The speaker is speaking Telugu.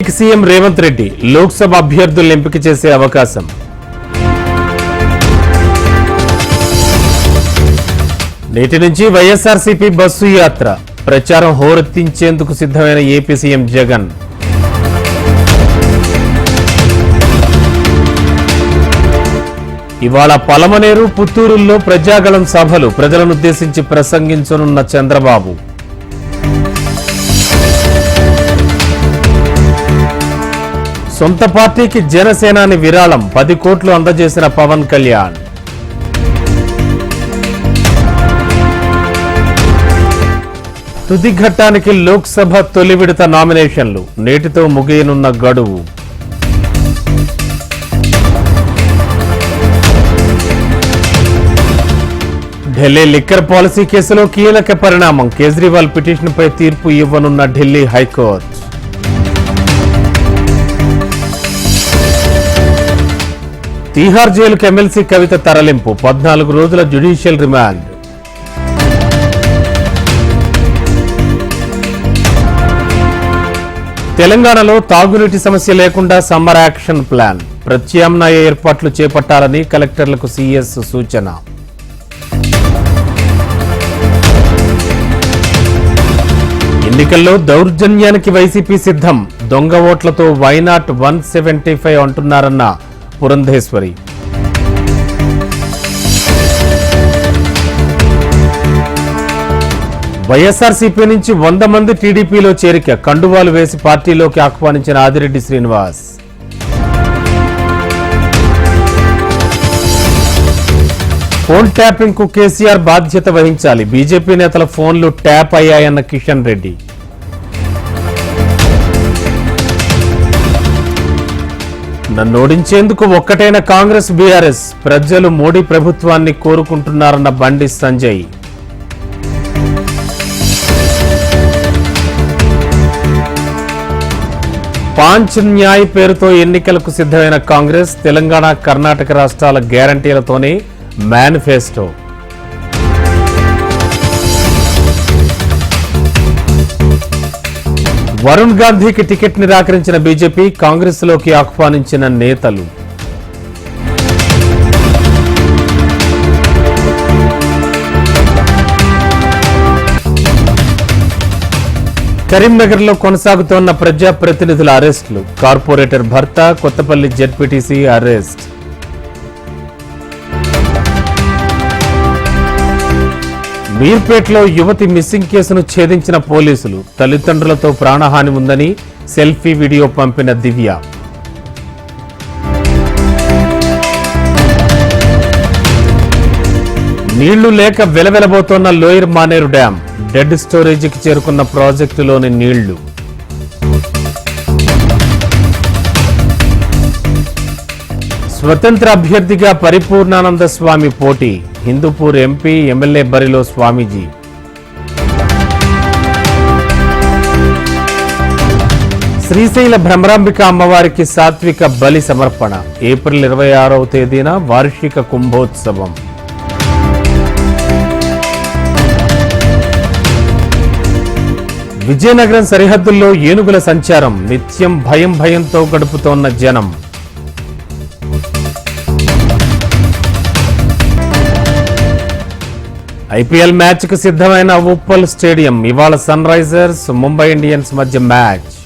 ఏపీకి సీఎం రేవంత్ రెడ్డి లోక్సభ అభ్యర్థులను ఎంపిక చేసే అవకాశం. నేటి నుంచి వైఎస్ఆర్సీపీ బస్సు యాత్ర ప్రచారం హోరెత్తించేందుకు సిద్ధమైన ఏపీ సీఎం జగన్. ఇవాళ పలమనేరు, పుత్తూరుల్లో ప్రజాగళం సభలు ప్రజలనుద్దేశించి ప్రసంగించనున్న చంద్రబాబు. సొంత పార్టీకి జనసేనాని విరాళం 10 కోట్లు అందజేసిన పవన్ కళ్యాణ్. తుది ఘట్టానికి లోక్సభ తొలి విడత నామినేషన్లు నేటితో ముగియనున్న గడువు. ఢిల్లీ లిక్కర్ పాలసీ కేసులో కీలక పరిణామం. కేజ్రీవాల్ పిటిషన్పై తీర్పు ఇవ్వనున్న ఢిల్లీ హైకోర్టు. తీహార్ జైలుకు ఎమ్మెల్సీ కవిత తరలింపు 14 రోజుల జ్యుడిషియల్ రిమాండ్. తెలంగాణలో తాగునీటి సమస్య లేకుండా సమ్మర్ యాక్షన్ ప్లాన్. ప్రత్యామ్నాయ ఏర్పాట్లు చేపట్టాలని కలెక్టర్లకు సీఎస్ సూచన. ఎన్నికల్లో దౌర్జన్యానికి వైసీపీ సిద్ధం. దొంగ ఓట్లతో వైనాట్ 175 అంటున్నారన్న పురంధేశ్వరి. వైఎస్ఆర్సీపీ నుంచి 100 మంది టీడీపీలో చేరిక. కండువాలు వేసి పార్టీలోకి ఆహ్వానించిన ఆదిరెడ్డి శ్రీనివాస్. ఫోన్ ట్యాపింగ్ కు కేసీఆర్ బాధ్యత వహించాలి. బీజేపీ నేతల ఫోన్లు ట్యాప్ అయ్యాయన్న కిషన్ రెడ్డి. నన్ను ఓడించేందుకు ఒక్కటైన కాంగ్రెస్, బీఆర్ఎస్. ప్రజలు మోడీ ప్రభుత్వాన్ని కోరుకుంటున్నారన్న బండి సంజయ్. పాంచ్ న్యాయ్ పేరుతో ఎన్నికలకు సిద్ధమైన కాంగ్రెస్. తెలంగాణ, కర్ణాటక రాష్ట్రాల గ్యారంటీలతోనే మేనిఫెస్టో. వరుణ్ గాంధీకి టికెట్ నిరాకరించిన బీజేపీ. కాంగ్రెస్ లోకి ఆహ్వానించిన నేతలు. కరీంనగర్లో కొనసాగుతోన్న ప్రజాప్రతినిధుల అరెస్టులు. కార్పొరేటర్ భర్త, కొత్తపల్లి జెడ్పీటీసీ అరెస్ట్. మీర్పేటలో యువతి మిస్సింగ్ కేసును ఛేదించిన పోలీసులు. తల్లిదండ్రులతో ప్రాణహాని ఉందని సెల్ఫీ వీడియో పంపిన దివ్య. నీళ్లు లేక వెలవెలబోతోన్న లోయర్ మానేరు డ్యాం. డెడ్ స్టోరేజీకి చేరుకున్న ప్రాజెక్టులోని నీళ్లు. స్వతంత్ర అభ్యర్థిగా పరిపూర్ణానంద స్వామి పోటీ. హిందూపూర్ ఎంపీ, ఎమ్మెల్యే బరిలో స్వామీజీ. శ్రీశైల భ్రమరాంబిక అమ్మవారికి సాత్విక బలి సమర్పణ. ఏప్రిల్ 26వ తేదీన వార్షిక కుంభోత్సవం. విజయనగరం సరిహద్దుల్లో ఏనుగుల సంచారం. నిత్యం భయంతో గడుపుతోన్న జనం. ఐపీఎల్ మ్యాచ్ కు సిద్ధమైన ఉప్పల్ స్టేడియం. ఇవాళ సన్ రైజర్స్, ముంబై ఇండియన్స్ మధ్య మ్యాచ్.